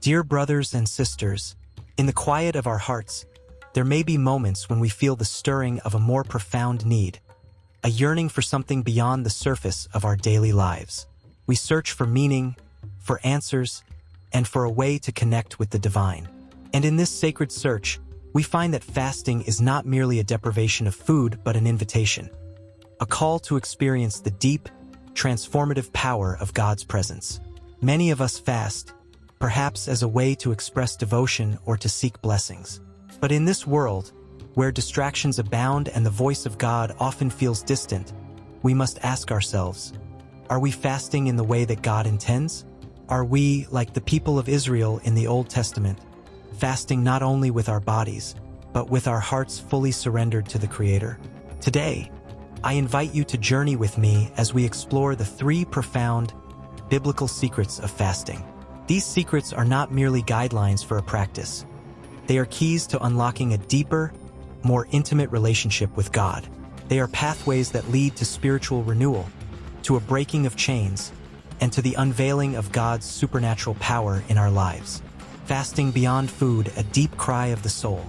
Dear brothers and sisters, in the quiet of our hearts, there may be moments when we feel the stirring of a more profound need, a yearning for something beyond the surface of our daily lives. We search for meaning, for answers, and for a way to connect with the divine. And in this sacred search, we find that fasting is not merely a deprivation of food but an invitation, a call to experience the deep, transformative power of God's presence. Many of us fast, perhaps as a way to express devotion or to seek blessings. But in this world, where distractions abound and the voice of God often feels distant, we must ask ourselves, are we fasting in the way that God intends? Are we, like the people of Israel in the Old Testament, fasting not only with our bodies, but with our hearts fully surrendered to the Creator? Today, I invite you to journey with me as we explore the 3 profound biblical secrets of fasting. These secrets are not merely guidelines for a practice. They are keys to unlocking a deeper, more intimate relationship with God. They are pathways that lead to spiritual renewal, to a breaking of chains, and to the unveiling of God's supernatural power in our lives. Fasting beyond food, a deep cry of the soul.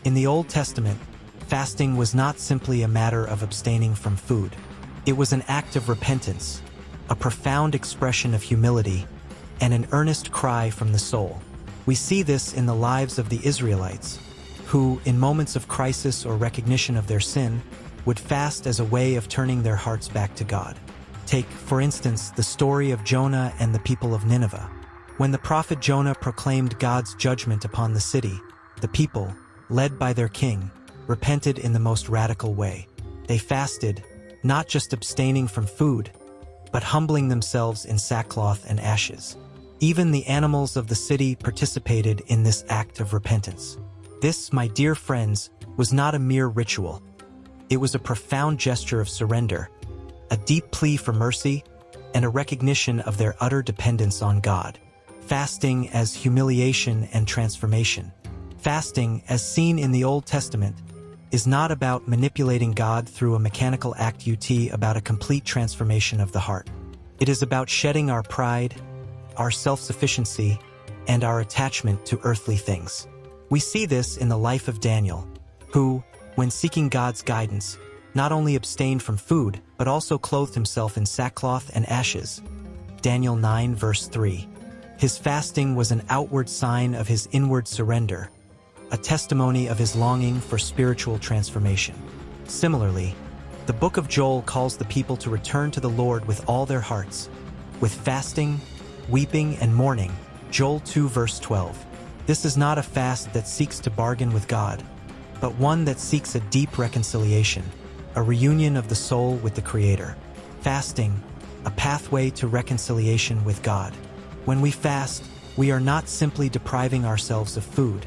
In the Old Testament, fasting was not simply a matter of abstaining from food. It was an act of repentance, a profound expression of humility, and an earnest cry from the soul. We see this in the lives of the Israelites, who, in moments of crisis or recognition of their sin, would fast as a way of turning their hearts back to God. Take, for instance, the story of Jonah and the people of Nineveh. When the prophet Jonah proclaimed God's judgment upon the city, the people, led by their king, repented in the most radical way. They fasted, not just abstaining from food, but humbling themselves in sackcloth and ashes. Even the animals of the city participated in this act of repentance. This, my dear friends, was not a mere ritual. It was a profound gesture of surrender, a deep plea for mercy, and a recognition of their utter dependence on God. Fasting as humiliation and transformation. Fasting, as seen in the Old Testament, is not about manipulating God through a mechanical act about a complete transformation of the heart. It is about shedding our pride, our self-sufficiency, and our attachment to earthly things. We see this in the life of Daniel, who, when seeking God's guidance, not only abstained from food, but also clothed himself in sackcloth and ashes. Daniel 9 verse 3. His fasting was an outward sign of his inward surrender, a testimony of his longing for spiritual transformation. Similarly, the book of Joel calls the people to return to the Lord with all their hearts, with fasting, weeping, and mourning. Joel 2 verse 12. This is not a fast that seeks to bargain with God, but one that seeks a deep reconciliation, a reunion of the soul with the Creator. Fasting, a pathway to reconciliation with God. When we fast, we are not simply depriving ourselves of food.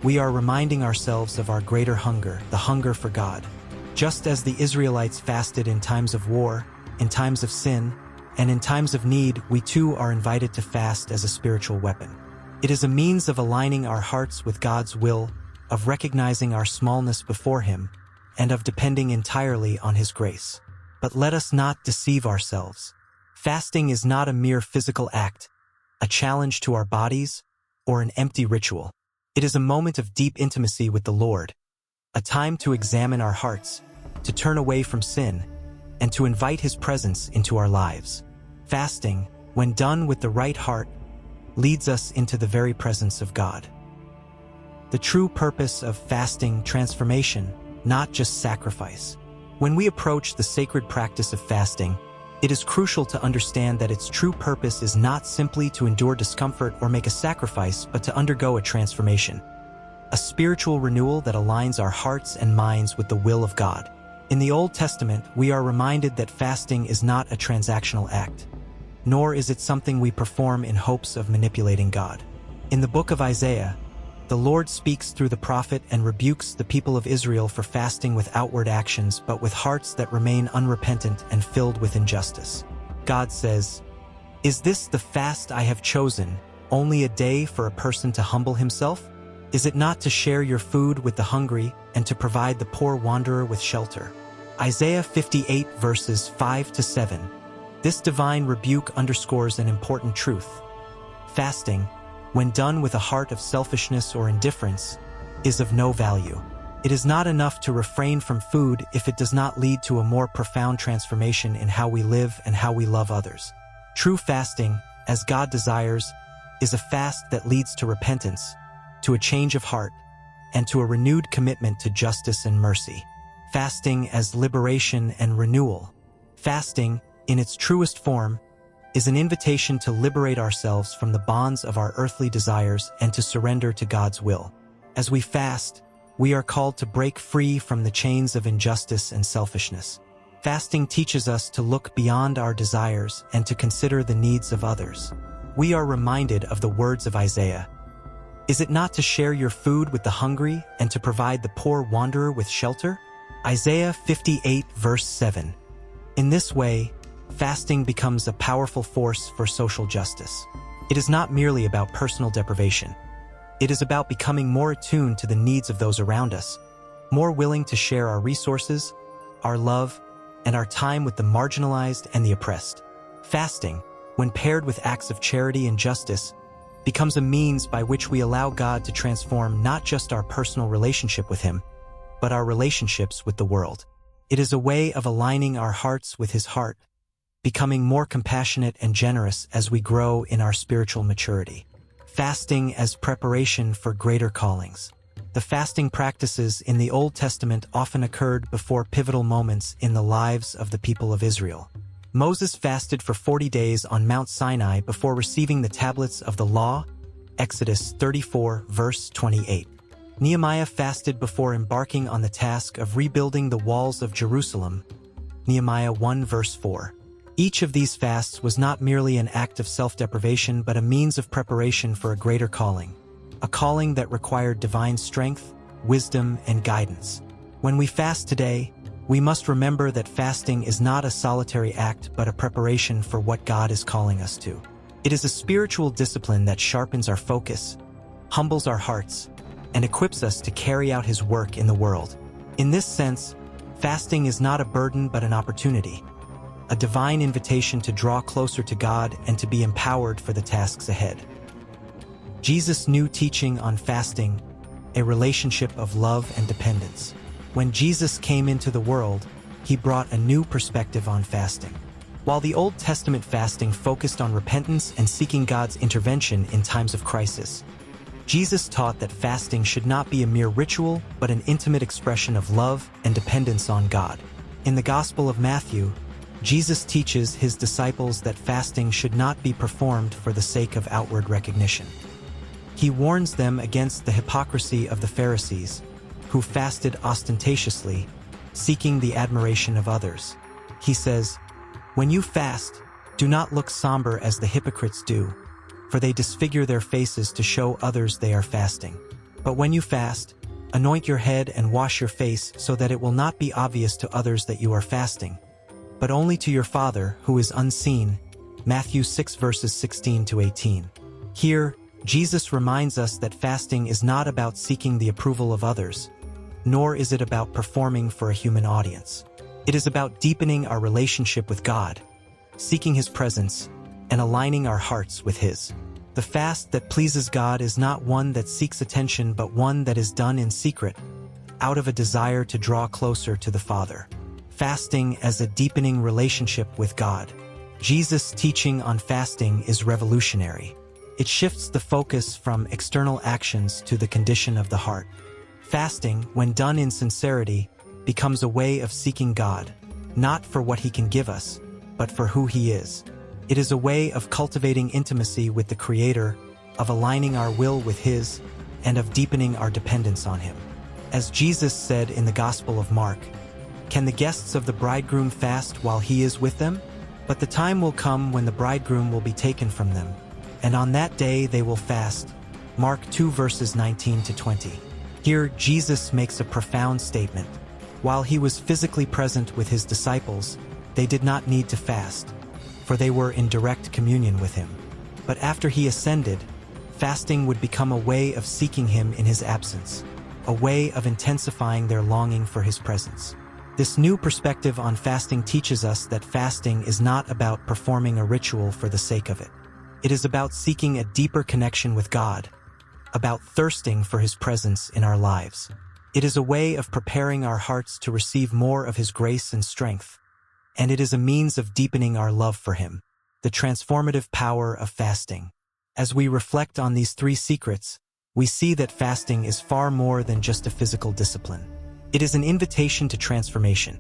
We are reminding ourselves of our greater hunger, the hunger for God. Just as the Israelites fasted in times of war, in times of sin, and in times of need, we too are invited to fast as a spiritual weapon. It is a means of aligning our hearts with God's will, of recognizing our smallness before Him, and of depending entirely on His grace. But let us not deceive ourselves. Fasting is not a mere physical act, a challenge to our bodies, or an empty ritual. It is a moment of deep intimacy with the Lord, a time to examine our hearts, to turn away from sin, and to invite His presence into our lives. Fasting, when done with the right heart, leads us into the very presence of God. The true purpose of fasting, transformation, not just sacrifice. When we approach the sacred practice of fasting, it is crucial to understand that its true purpose is not simply to endure discomfort or make a sacrifice, but to undergo a transformation, a spiritual renewal that aligns our hearts and minds with the will of God. In the Old Testament, we are reminded that fasting is not a transactional act, nor is it something we perform in hopes of manipulating God. In the book of Isaiah, the Lord speaks through the prophet and rebukes the people of Israel for fasting with outward actions but with hearts that remain unrepentant and filled with injustice. God says, "Is this the fast I have chosen, only a day for a person to humble himself? Is it not to share your food with the hungry and to provide the poor wanderer with shelter?" Isaiah 58 verses 5 to 7. This divine rebuke underscores an important truth. Fasting, when done with a heart of selfishness or indifference, is of no value. It is not enough to refrain from food if it does not lead to a more profound transformation in how we live and how we love others. True fasting, as God desires, is a fast that leads to repentance, to a change of heart, and to a renewed commitment to justice and mercy. Fasting as liberation and renewal. Fasting, in its truest form, is an invitation to liberate ourselves from the bonds of our earthly desires and to surrender to God's will. As we fast, we are called to break free from the chains of injustice and selfishness. Fasting teaches us to look beyond our desires and to consider the needs of others. We are reminded of the words of Isaiah. Is it not to share your food with the hungry and to provide the poor wanderer with shelter? Isaiah 58 verse 7. In this way, fasting becomes a powerful force for social justice. It is not merely about personal deprivation. It is about becoming more attuned to the needs of those around us, more willing to share our resources, our love, and our time with the marginalized and the oppressed. Fasting, when paired with acts of charity and justice, becomes a means by which we allow God to transform not just our personal relationship with Him, but our relationships with the world. It is a way of aligning our hearts with His heart, becoming more compassionate and generous as we grow in our spiritual maturity. Fasting as preparation for greater callings. The fasting practices in the Old Testament often occurred before pivotal moments in the lives of the people of Israel. Moses fasted for 40 days on Mount Sinai before receiving the tablets of the law, Exodus 34 verse 28. Nehemiah fasted before embarking on the task of rebuilding the walls of Jerusalem, Nehemiah 1 verse 4. Each of these fasts was not merely an act of self-deprivation but a means of preparation for a greater calling, a calling that required divine strength, wisdom, and guidance. When we fast today, we must remember that fasting is not a solitary act but a preparation for what God is calling us to. It is a spiritual discipline that sharpens our focus, humbles our hearts, and equips us to carry out His work in the world. In this sense, fasting is not a burden but an opportunity, a divine invitation to draw closer to God and to be empowered for the tasks ahead. Jesus' new teaching on fasting, a relationship of love and dependence. When Jesus came into the world, He brought a new perspective on fasting. While the Old Testament fasting focused on repentance and seeking God's intervention in times of crisis, Jesus taught that fasting should not be a mere ritual but an intimate expression of love and dependence on God. In the Gospel of Matthew, Jesus teaches His disciples that fasting should not be performed for the sake of outward recognition. He warns them against the hypocrisy of the Pharisees, who fasted ostentatiously, seeking the admiration of others. He says, "When you fast, do not look somber as the hypocrites do, for they disfigure their faces to show others they are fasting. But when you fast, anoint your head and wash your face so that it will not be obvious to others that you are fasting, but only to your Father who is unseen." Matthew 6 verses 16 to 18. Here, Jesus reminds us that fasting is not about seeking the approval of others, nor is it about performing for a human audience. It is about deepening our relationship with God, seeking His presence, and aligning our hearts with His. The fast that pleases God is not one that seeks attention but one that is done in secret, out of a desire to draw closer to the Father. Fasting as a deepening relationship with God. Jesus' teaching on fasting is revolutionary. It shifts the focus from external actions to the condition of the heart. Fasting, when done in sincerity, becomes a way of seeking God, not for what He can give us, but for who He is. It is a way of cultivating intimacy with the Creator, of aligning our will with His, and of deepening our dependence on Him. As Jesus said in the Gospel of Mark, "Can the guests of the bridegroom fast while he is with them? But the time will come when the bridegroom will be taken from them, and on that day they will fast." Mark 2 verses 19 to 20. Here, Jesus makes a profound statement. While He was physically present with His disciples, they did not need to fast, for they were in direct communion with Him. But after He ascended, fasting would become a way of seeking Him in His absence, a way of intensifying their longing for His presence. This new perspective on fasting teaches us that fasting is not about performing a ritual for the sake of it. It is about seeking a deeper connection with God, about thirsting for His presence in our lives. It is a way of preparing our hearts to receive more of His grace and strength, and it is a means of deepening our love for Him. The transformative power of fasting. As we reflect on these three secrets, we see that fasting is far more than just a physical discipline. It is an invitation to transformation,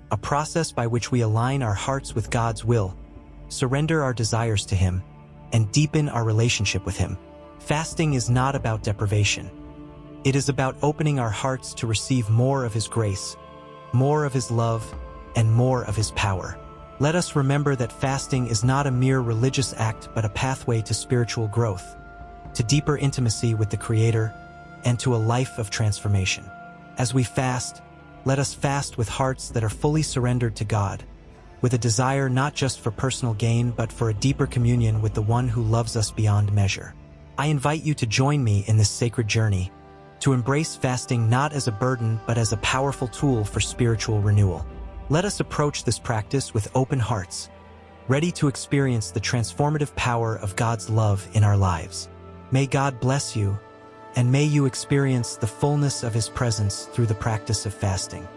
a process by which we align our hearts with God's will, surrender our desires to Him, and deepen our relationship with Him. Fasting is not about deprivation. It is about opening our hearts to receive more of His grace, more of His love, and more of His power. Let us remember that fasting is not a mere religious act but a pathway to spiritual growth, to deeper intimacy with the Creator, and to a life of transformation. As we fast, let us fast with hearts that are fully surrendered to God, with a desire not just for personal gain but for a deeper communion with the One who loves us beyond measure. I invite you to join me in this sacred journey, to embrace fasting not as a burden but as a powerful tool for spiritual renewal. Let us approach this practice with open hearts, ready to experience the transformative power of God's love in our lives. May God bless you, and may you experience the fullness of His presence through the practice of fasting.